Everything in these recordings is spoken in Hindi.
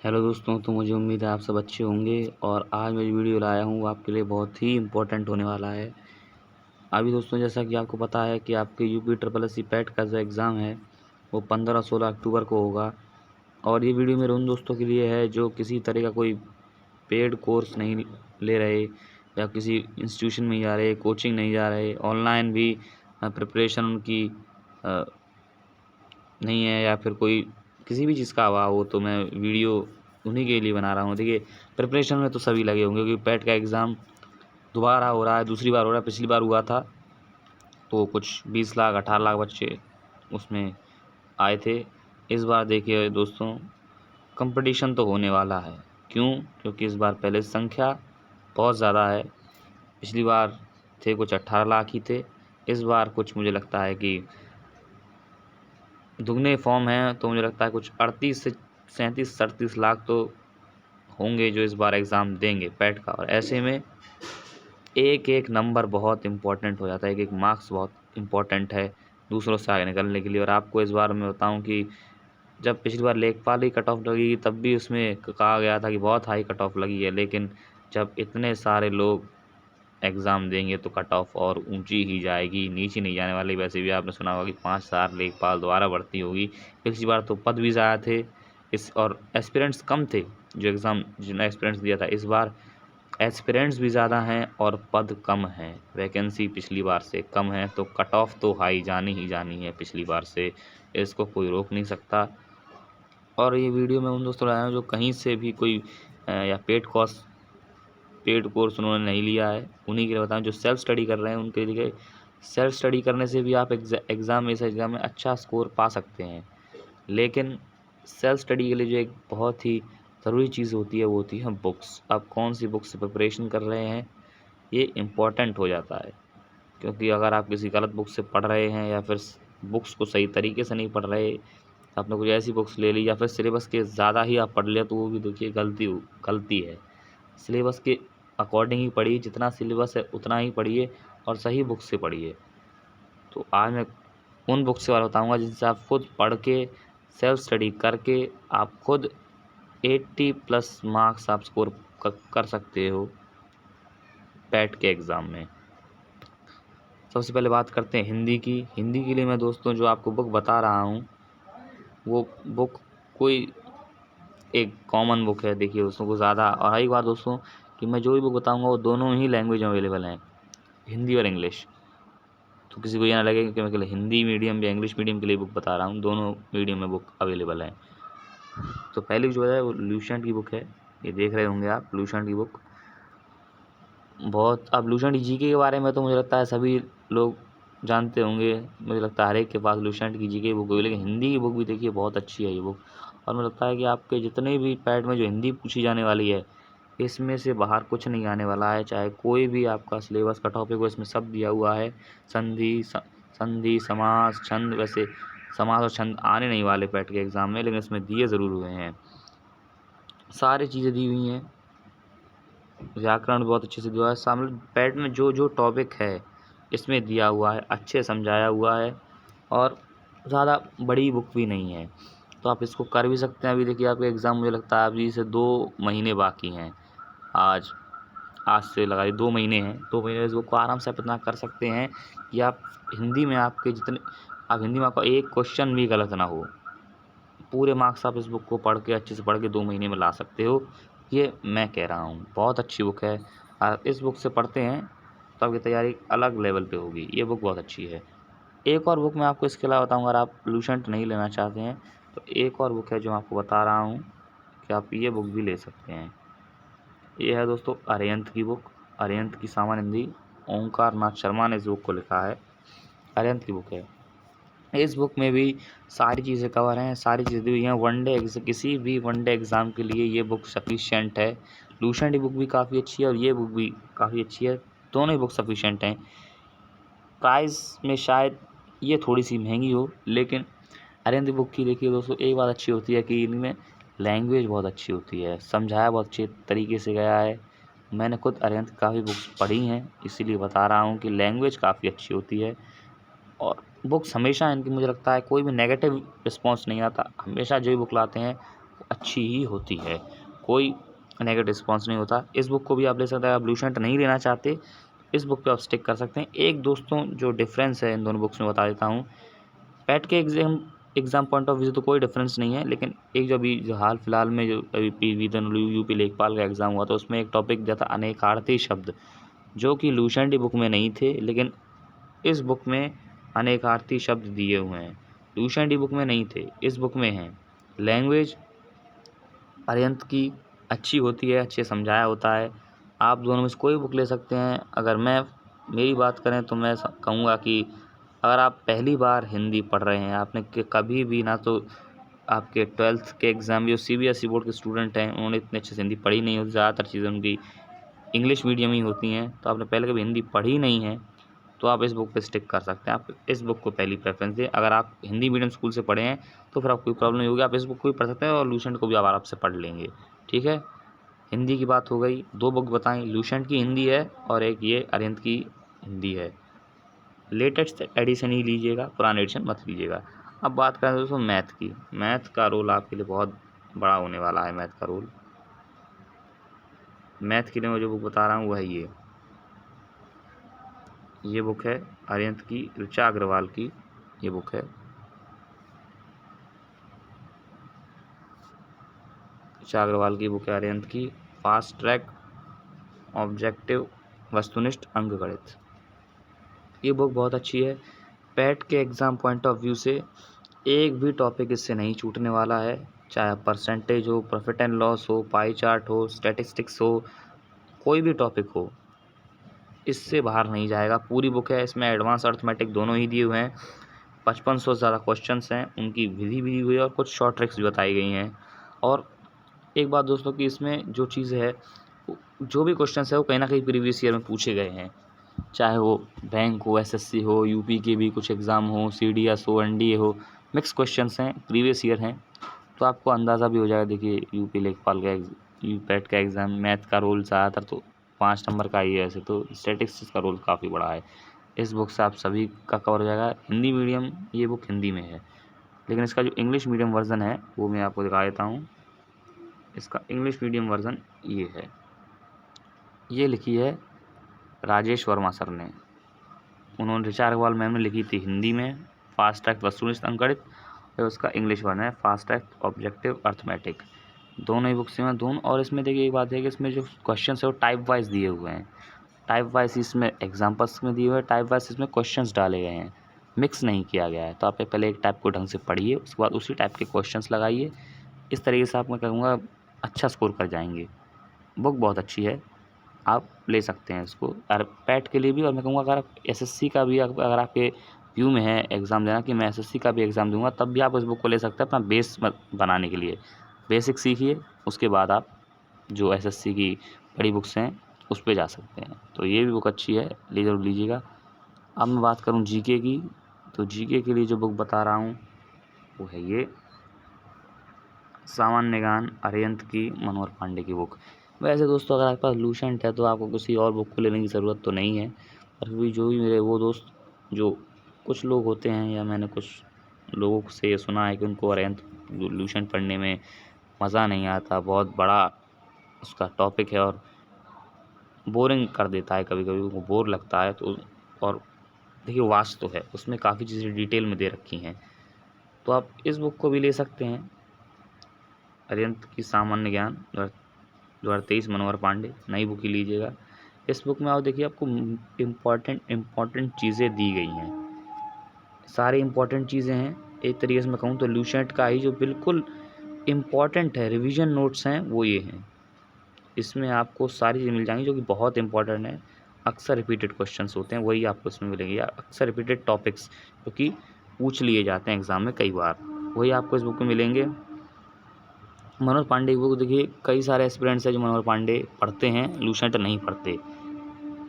हेलो दोस्तों, तो मुझे उम्मीद है आप सब अच्छे होंगे और आज मैं जो वीडियो लाया हूँ वो आपके लिए बहुत ही इम्पोर्टेंट होने वाला है। अभी दोस्तों, जैसा कि आपको पता है कि आपके UP triple S C PET का जो एग्ज़ाम है वो 15-16 अक्टूबर को होगा। और ये वीडियो मेरे उन दोस्तों के लिए है जो किसी तरह का कोई पेड कोर्स नहीं ले रहे या किसी इंस्टीट्यूशन में जा रहे, कोचिंग नहीं जा रहे, ऑनलाइन भी प्रिपरेशन उनकी नहीं है या फिर कोई किसी भी चीज़ का अभाव हो, तो मैं वीडियो उन्हीं के लिए बना रहा हूँ। देखिए, प्रिपरेशन में तो सभी लगे होंगे क्योंकि पैट का एग्ज़ाम दोबारा हो रहा है, दूसरी बार हो रहा है। पिछली बार हुआ था तो कुछ 20 लाख 18 लाख बच्चे उसमें आए थे। इस बार देखिए दोस्तों, कंपटीशन तो होने वाला है। क्यों? क्योंकि इस बार पहले संख्या बहुत ज़्यादा है। पिछली बार थे कुछ 18 लाख ही थे, इस बार कुछ मुझे लगता है कि दुगने फॉर्म हैं, तो मुझे लगता है कुछ 38 से 37-38 लाख तो होंगे जो इस बार एग्ज़ाम देंगे पैट का। और ऐसे में एक एक नंबर बहुत इम्पोर्टेंट हो जाता है, एक एक मार्क्स बहुत इम्पोर्टेंट है दूसरों से आगे निकलने के लिए। और आपको इस बार मैं बताऊं कि जब पिछली बार लेखपाल की कट ऑफ लगी तब भी उसमें कहा गया था कि बहुत हाई कट ऑफ लगी है, लेकिन जब इतने सारे लोग एग्ज़ाम देंगे तो कट ऑफ और ऊंची ही जाएगी, नीचे नहीं जाने वाली। वैसे भी आपने सुना होगा कि 5,000 लेखपाल दोबारा भर्ती होगी। पिछली बार तो पद भी ज़्यादा थे इस और एस्पिरेंट्स कम थे, जो एग्ज़ाम जिन्होंने एस्पिरेंट्स दिया था। इस बार एस्पिरेंट्स भी ज़्यादा हैं और पद कम हैं, वैकेंसी पिछली बार से कम है, तो कट ऑफ तो हाई जानी ही जानी है पिछली बार से, इसको कोई रोक नहीं सकता। और ये वीडियो मैं उन दोस्तों लाया हूँ जो कहीं से भी कोई या पेड कोर्स उन्होंने नहीं लिया है, उन्हीं के लिए बताऊँ। जो सेल्फ स्टडी कर रहे हैं उनके लिए सेल्फ स्टडी करने से भी आप एग्ज़ाम में अच्छा स्कोर पा सकते हैं, लेकिन सेल्फ स्टडी के लिए जो एक बहुत ही ज़रूरी चीज़ होती है वो होती है बुक्स। आप कौन सी बुक से प्रिपरेशन कर रहे हैं ये इम्पोर्टेंट हो जाता है, क्योंकि अगर आप किसी गलत बुक से पढ़ रहे हैं या फिर बुक्स को सही तरीके से नहीं पढ़ रहे, आपने कुछ ऐसी बुक्स ले ली या फिर सिलेबस के ज़्यादा ही आप पढ़ लिया, तो वो भी देखिए गलती है। सिलेबस के अकॉर्डिंग ही पढ़िए, जितना सिलेबस है उतना ही पढ़िए और सही बुक से पढ़िए। तो आज मैं उन बुक्स के बारे में बताऊँगा जिनसे आप खुद पढ़ के सेल्फ स्टडी करके आप खुद 80+ मार्क्स आप स्कोर कर सकते हो पैट के एग्ज़ाम में। सबसे पहले बात करते हैं हिंदी की। हिंदी के लिए मैं दोस्तों जो आपको बुक बता रहा हूँ वो बुक कोई एक कॉमन बुक है। देखिए उसमें कुछ ज़्यादा, और एक बात दोस्तों कि मैं जो भी बुक बताऊँगा वो दोनों ही लैंग्वेज में अवेलेबल हैं, हिंदी और इंग्लिश। तो किसी को ये ना लगे कि मैं केवल हिंदी मीडियम या इंग्लिश मीडियम के लिए बुक बता रहा हूँ, दोनों मीडियम में बुक अवेलेबल है। तो पहली जो है वो लुसेंट की बुक है, ये देख रहे होंगे आप लुसेंट की बुक। बहुत अब लुसेंट जीके के बारे में तो मुझे लगता है सभी लोग जानते होंगे, मुझे लगता है हर एक के पास लुसेंट की जीके की बुक होगी, लेकिन हिंदी की बुक भी देखिए बहुत अच्छी है ये बुक। और मुझे लगता है कि आपके जितने भी पैट में जो हिंदी पूछी जाने वाली है इसमें से बाहर कुछ नहीं आने वाला है, चाहे कोई भी आपका सिलेबस का टॉपिक हो, इसमें सब दिया हुआ है। संधि समास छंद, वैसे समास और छंद आने नहीं वाले पैट के एग्ज़ाम में, लेकिन इसमें दिए ज़रूर हुए हैं, सारी चीज़ें दी हुई हैं। व्याकरण भी बहुत अच्छे से दिया हुआ है, शामिल पैट में जो जो टॉपिक है इसमें दिया हुआ है, अच्छे समझाया हुआ है और ज़्यादा बड़ी बुक भी नहीं है, तो आप इसको कर भी सकते हैं। अभी देखिए आपके एग्ज़ाम मुझे लगता है अभी से 2 महीने बाकी हैं। आज आज से लगाइए 2 महीने हैं, 2 महीने इस बुक को आराम से आप इतना कर सकते हैं कि आप हिंदी में आपका एक क्वेश्चन भी गलत ना हो, पूरे मार्क्स आप इस बुक को पढ़ के अच्छे से पढ़ के 2 महीने में ला सकते हो। ये मैं कह रहा हूँ, बहुत अच्छी बुक है। आप इस बुक से पढ़ते हैं तो आपकी तैयारी अलग लेवल पे होगी, ये बुक बहुत अच्छी है। एक और बुक मैं आपको इसके अलावा बताऊँगा, अगर आप लुसेंट नहीं लेना चाहते हैं तो एक और बुक है जो मैं आपको बता रहा हूँ कि आप ये बुक भी ले सकते हैं। ये है दोस्तों अरिहंत की बुक, अरिहंत की सामान्य हिंदी। ओंकार नाथ शर्मा ने इस बुक को लिखा है, अरिहंत की बुक है। इस बुक में भी सारी चीज़ें कवर हैं, सारी चीज़ें दी हुई हैं। किसी भी वनडे एग्ज़ाम के लिए ये बुक सफिशिएंट है। लुसेंट की बुक भी काफ़ी अच्छी है और ये बुक भी काफ़ी अच्छी है, दोनों ही बुक सफिशिएंट हैं। प्राइस में शायद ये थोड़ी सी महंगी हो, लेकिन अरिहंत बुक की देखिए दोस्तों एक बात अच्छी होती है कि इनमें लैंग्वेज बहुत अच्छी होती है, समझाया बहुत अच्छे तरीके से गया है। मैंने खुद अरिहंत की काफ़ी बुक्स पढ़ी हैं, इसीलिए बता रहा हूँ कि लैंग्वेज काफ़ी अच्छी होती है। और बुक्स हमेशा इनकी मुझे लगता है कोई भी नेगेटिव रिस्पॉन्स नहीं आता, हमेशा जो भी बुक लाते हैं वो अच्छी ही होती है, कोई नेगेटिव रिस्पॉन्स नहीं होता। इस बुक को भी आप ले सकते हैं। आप लूसेंट नहीं लेना चाहते, इस बुक पे आप स्टिक कर सकते हैं। एक दोस्तों जो डिफरेंस है इन दोनों बुक्स में बता देता हूँ। पैट के एग्ज़ाम पॉइंट ऑफ व्यू से तो कोई डिफरेंस नहीं है, लेकिन एक जो हाल फिलहाल में जो अभी यूपी लेखपाल का एग्ज़ाम हुआ था, उसमें एक टॉपिक दिया था अनेकार्थी शब्द, जो कि लूसेंट बुक में नहीं थे, लेकिन इस बुक में अनेकार्थी शब्द दिए हुए हैं। लूसेंट बुक में नहीं थे, इस बुक में हैं। लैंग्वेज अरिहंत की अच्छी होती है, अच्छे समझाया होता है। आप दोनों में से कोई बुक ले सकते हैं। अगर मेरी बात करें तो मैं कहूँगा कि अगर आप पहली बार हिंदी पढ़ रहे हैं, आपने कभी भी ना तो आपके 12th के एग्ज़ाम जो सीबीएसई बोर्ड के स्टूडेंट हैं, उन्होंने इतने अच्छे से हिंदी पढ़ी नहीं होती, ज़्यादातर चीज़ें उनकी इंग्लिश मीडियम ही होती हैं, तो आपने पहले कभी हिंदी पढ़ी नहीं है, तो आप इस बुक पे स्टिक कर सकते हैं। आप इस बुक को पहली प्रेफरेंस दें। अगर आप हिंदी मीडियम स्कूल से पढ़े हैं तो फिर आपको कोई प्रॉब्लम नहीं होगी, आप इस बुक को भी पढ़ सकते हैं और लूसेंट को भी आप आराम से पढ़ लेंगे। ठीक है, हिंदी की बात हो गई। 2 बुक बताएं, लूसेंट की हिंदी है और एक ये अरिहंत की हिंदी है। लेटेस्ट एडिशन ही लीजिएगा, पुराना एडिशन मत लीजिएगा। अब बात करें दोस्तों मैथ की। मैथ का रोल आपके लिए बहुत बड़ा होने वाला है। मैथ का रोल, मैथ के लिए मैं जो बुक बता रहा हूँ वो है ये बुक है अरिहंत की, ऋचा अग्रवाल की ये बुक है। ऋचा अग्रवाल की बुक है अरिहंत की, फास्ट ट्रैक ऑब्जेक्टिव वस्तुनिष्ठ अंकगणित। ये बुक बहुत अच्छी है। पैट के एग्ज़ाम पॉइंट ऑफ व्यू से एक भी टॉपिक इससे नहीं छूटने वाला है, चाहे परसेंटेज हो, प्रॉफिट एंड लॉस हो, पाई चार्ट हो, स्टैटिस्टिक्स हो, कोई भी टॉपिक हो, इससे बाहर नहीं जाएगा। पूरी बुक है, इसमें एडवांस अर्थमेटिक दोनों ही दिए हुए हैं। 5500 से ज़्यादा क्वेश्चंस हैं, उनकी विधि भी दी हुई है और कुछ शॉर्ट ट्रिक्स भी बताई गई हैं। और एक बात दोस्तों कि इसमें जो चीज़ है, जो भी क्वेश्चंस है वो कहीं ना कहीं प्रीवियस ईयर में पूछे गए हैं, चाहे वो बैंक हो, एसएससी हो, यूपी के भी कुछ एग्ज़ाम हो, सीडीएस हो, एनडीए हो, मिक्स क्वेश्चंस हैं, प्रीवियस ईयर हैं। तो आपको अंदाज़ा भी हो जाएगा। देखिए यूपी लेखपाल का पैट का एग्ज़ाम, मैथ का रोल ज़्यादातर तो 5 नंबर का ही है, ऐसे तो स्टैटिस्टिक्स का रोल काफ़ी बड़ा है। इस बुक से आप सभी का कवर हो जाएगा। हिंदी मीडियम, ये बुक हिंदी में है, लेकिन इसका जो इंग्लिश मीडियम वर्ज़न है वो मैं आपको दिखा देता हूँ। इसका इंग्लिश मीडियम वर्ज़न ये है, ये लिखी है राजेश वर्मा सर ने। उन्होंने, ऋचा अग्रवाल मैम ने लिखी थी हिंदी में फास्ट ट्रैक वस्तुनिष्ठ अंकगणित, और उसका इंग्लिश वर्जन है फास्ट ट्रैक ऑब्जेक्टिव अर्थमेटिक। दोनों ही बुक्स में दोनों। और इसमें देखिए एक बात है कि इसमें जो क्वेश्चन है वो टाइप वाइज दिए हुए हैं। टाइप वाइज इसमें एग्जाम्पल्स में दिए हुए हैं, टाइप वाइज इसमें क्वेश्चंस डाले गए हैं, मिक्स नहीं किया गया है। तो आप पहले एक टाइप को ढंग से पढ़िए, उसके बाद उसी टाइप के क्वेश्चंस लगाइए। इस तरीके से आप, मैं कहूँगा, अच्छा स्कोर कर जाएंगे। बुक बहुत अच्छी है, आप ले सकते हैं इसको। और पैट के लिए भी, और मैं कहूँगा अगर आप एसएससी का भी अगर आपके व्यू में है एग्ज़ाम देना कि मैं एसएससी का भी एग्ज़ाम दूंगा, तब भी आप इस बुक को ले सकते हैं अपना बेस बनाने के लिए। बेसिक सीखिए, उसके बाद आप जो एसएससी की बड़ी बुक्स हैं उस पे जा सकते हैं। तो ये भी बुक अच्छी है, ले जरूर लीजिएगा। अब मैं बात करूँ जीके की, तो जीके के लिए जो बुक बता रहा हूँ वो है ये सामान्य ज्ञान अरिहंत की, मनोहर पांडे की बुक। वैसे दोस्तों अगर आपके पास लूसेंट है तो आपको किसी और बुक को लेने की ज़रूरत तो नहीं है, पर भी जो भी मेरे वो दोस्त, जो कुछ लोग होते हैं, या मैंने कुछ लोगों से ये सुना है कि उनको अरिहंत लूसेंट पढ़ने में मज़ा नहीं आता, बहुत बड़ा उसका टॉपिक है और बोरिंग कर देता है, कभी कभी उनको बोर लगता है। तो और देखिए वास्ट तो है, उसमें काफ़ी चीज़ें डिटेल में दे रखी हैं, तो आप इस बुक को भी ले सकते हैं, अरिहंत की सामान्य ज्ञान 2023, मनोहर पांडे, नई बुक ही लीजिएगा। इस बुक में आप देखिए आपको इम्पॉर्टेंट चीज़ें दी गई हैं, सारी इम्पॉर्टेंट चीज़ें हैं। एक तरीके से मैं कहूँ तो लूसेंट का ही जो बिल्कुल इम्पॉर्टेंट है, रिवीजन नोट्स हैं, वो ये हैं। इसमें आपको सारी चीज़ें मिल जाएंगी जो कि बहुत इंपॉर्टेंट है। अक्सर रिपीटेड क्वेश्चंस होते हैं, वही आपको इसमें मिलेंगे, या अक्सर रिपीटेड टॉपिक्स जो कि पूछ लिए जाते हैं एग्ज़ाम में कई बार, वही आपको इस बुक में मिलेंगे। मनोहर पांडे की बुक देखिए, कई सारे एस्पिरेंट्स हैं जो मनोहर पांडे पढ़ते हैं, लूसेंट नहीं पढ़ते।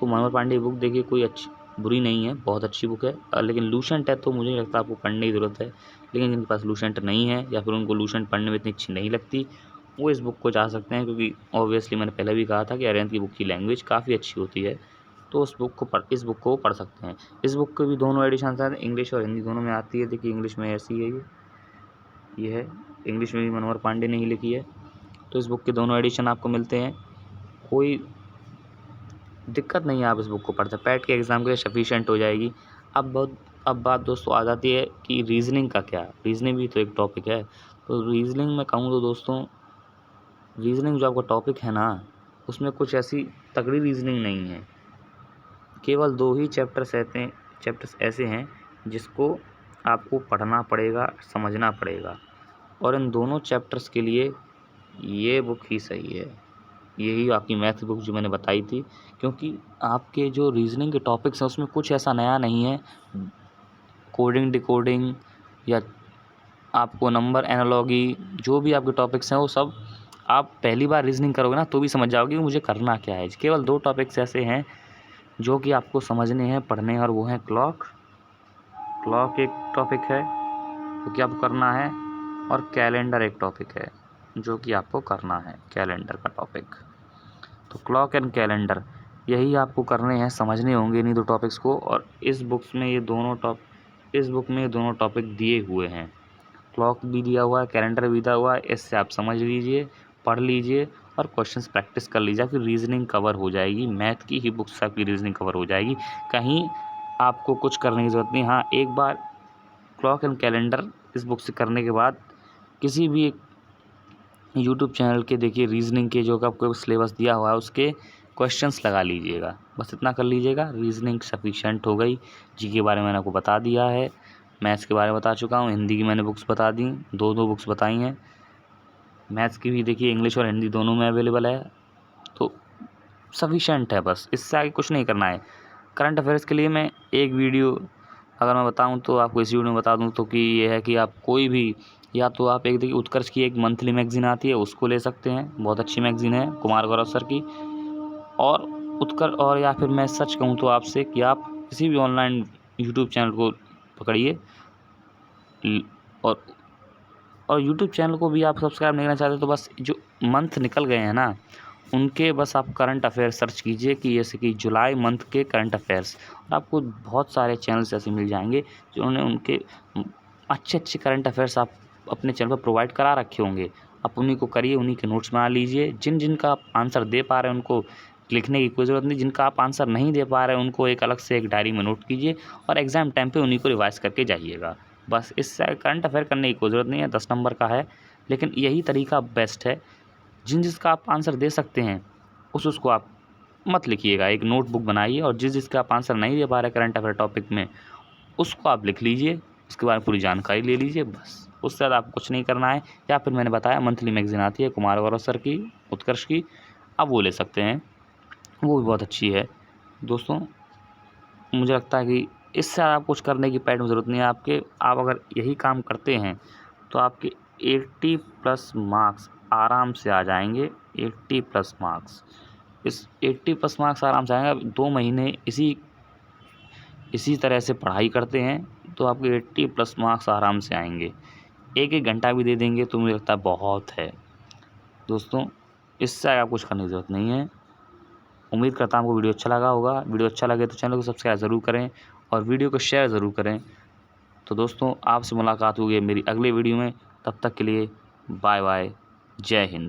तो मनोहर पांडे की बुक देखिए कोई अच्छी बुरी नहीं है, बहुत अच्छी बुक है। लेकिन लूसेंट है तो मुझे नहीं लगता आपको पढ़ने की ज़रूरत है। लेकिन जिनके पास लूसेंट नहीं है, या फिर उनको लूसेंट पढ़ने में इतनी अच्छी नहीं लगती, वो इस बुक को जा सकते हैं, क्योंकि ऑब्वियसली मैंने पहले भी कहा था कि अरिहंत की बुक की लैंग्वेज काफ़ी अच्छी होती है। तो इस बुक को पढ़ सकते हैं। इस बुक के भी दोनों एडिशन हैं, इंग्लिश और हिंदी दोनों में आती है। देखिए इंग्लिश में ऐसी है, ये है इंग्लिश में भी मनोहर पांडे ने ही लिखी है। तो इस बुक के दोनों एडिशन आपको मिलते हैं, कोई दिक्कत नहीं है, आप इस बुक को पढ़ते पैट के एग्ज़ाम के लिए सफिशिएंट हो जाएगी। अब बात दोस्तों आ जाती है कि रीजनिंग का क्या। रीजनिंग भी तो एक टॉपिक है। तो रीजनिंग में कहूँ तो दोस्तों, रीजनिंग जो आपका टॉपिक है ना, उसमें कुछ ऐसी तगड़ी रीजनिंग नहीं है। केवल 2 ही चैप्टर्स ऐसे हैं जिसको आपको पढ़ना पड़ेगा, समझना पड़ेगा, और इन दोनों चैप्टर्स के लिए ये बुक ही सही है। यही आपकी मैथ बुक जो मैंने बताई थी, क्योंकि आपके जो रीजनिंग के टॉपिक्स हैं उसमें कुछ ऐसा नया नहीं है। कोडिंग, डिकोडिंग या आपको नंबर एनालॉजी, जो भी आपके टॉपिक्स हैं वो सब आप पहली बार रीजनिंग करोगे ना तो भी समझ जाओगे कि मुझे करना क्या है। केवल 2 टॉपिक्स ऐसे हैं जो कि आपको समझने हैं, पढ़ने हैं, और वो हैं क्लॉक एक टॉपिक है जो कि आपको करना है, और कैलेंडर एक टॉपिक है जो कि आपको करना है, कैलेंडर का टॉपिक। तो क्लॉक एंड कैलेंडर यही आपको करने हैं, समझने होंगे इन्हीं 2 टॉपिक्स को। और इस बुक में ये दोनों टॉपिक दिए हुए हैं। क्लॉक भी दिया हुआ है, कैलेंडर भी दिया हुआ है। इससे आप समझ लीजिए, पढ़ लीजिए और क्वेश्चंस प्रैक्टिस कर लीजिए, आपकी रीजनिंग कवर हो जाएगी। मैथ की ही बुक से आपकी रीजनिंग कवर हो जाएगी, कहीं आपको कुछ करने की ज़रूरत नहीं। हाँ, एक बार क्लॉक एंड कैलेंडर इस बुक से करने के बाद किसी भी एक यूट्यूब चैनल के देखिए रीजनिंग के जो आपको सिलेबस दिया हुआ है उसके क्वेश्चंस लगा लीजिएगा, बस इतना कर लीजिएगा, रीजनिंग सफिशेंट हो गई। जी के बारे में मैंने आपको बता दिया है, मैथ्स के बारे में बता चुका हूँ, हिंदी की मैंने बुक्स बता दी, 2 बुक्स बताई हैं। मैथ्स की भी देखिए इंग्लिश और हिंदी दोनों में अवेलेबल है, तो सफिशेंट है, बस इससे आगे कुछ नहीं करना है। करंट अफेयर्स के लिए मैं एक वीडियो अगर मैं बताऊं तो आपको इस वीडियो में बता दूं तो कि ये है कि आप कोई भी, या तो आप एक देखिए उत्कर्ष की एक मंथली मैगजीन आती है उसको ले सकते हैं, बहुत अच्छी मैगजीन है कुमार गौरव सर की। और उत्कर्ष, और या फिर मैं सच कहूँ तो आपसे कि आप किसी भी ऑनलाइन यूट्यूब चैनल को पकड़िए, और यूट्यूब चैनल को भी आप सब्सक्राइब नहीं करना चाहते तो बस जो मंथ निकल गए हैं ना उनके बस आप करंट अफेयर्स सर्च कीजिए कि जैसे कि जुलाई मंथ के करंट अफेयर्स, और आपको बहुत सारे चैनल्स ऐसे मिल जाएंगे जिन्होंने उनके अच्छे करंट अफेयर्स आप अपने चैनल पर प्रोवाइड करा रखे होंगे। आप उन्हीं को करिए, उन्हीं के नोट्स बना लीजिए। जिनका आप आंसर दे पा रहे हैं उनको लिखने की कोई ज़रूरत नहीं, जिनका आप आंसर नहीं दे पा रहे हैं उनको एक अलग से एक डायरी में नोट कीजिए और एग्ज़ाम टाइम पे उन्हीं को रिवाइज़ करके जाइएगा। बस इससे करंट अफेयर करने की कोई ज़रूरत नहीं है, 10 नंबर का है, लेकिन यही तरीका बेस्ट है। जिसका आप आंसर दे सकते हैं उसको आप मत लिखिएगा, एक नोटबुक बनाइए और जिसका आप आंसर नहीं दे पा रहे करंट अफेयर टॉपिक में उसको आप लिख लीजिए, उसके बारे में पूरी जानकारी ले लीजिए, बस उससे ज़्यादा आपको कुछ नहीं करना है। या फिर मैंने बताया मंथली मैगजीन आती है कुमार गौरव सर की, उत्कर्ष की, आप वो ले सकते हैं, वो भी बहुत अच्छी है। दोस्तों मुझे लगता है कि इससे आप कुछ करने की पैड में ज़रूरत नहीं है आपके। आप अगर यही काम करते हैं तो आपके 80+ मार्क्स आराम से आ जाएंगे। 80+ मार्क्स, इस 80+ मार्क्स आराम से आएंगे। 2 महीने इसी तरह से पढ़ाई करते हैं तो आपके 80+ मार्क्स आराम से आएंगे। 1-1 घंटा भी दे देंगे तो मुझे लगता है बहुत है। दोस्तों इससे आप कुछ करने की ज़रूरत नहीं है। उम्मीद करता हूँ आपको वीडियो अच्छा लगा होगा। वीडियो अच्छा लगे तो चैनल को सब्सक्राइब ज़रूर करें और वीडियो को शेयर ज़रूर करें। तो दोस्तों आपसे मुलाकात होगी मेरी अगले वीडियो में, तब तक के लिए बाय बाय, जय हिंद।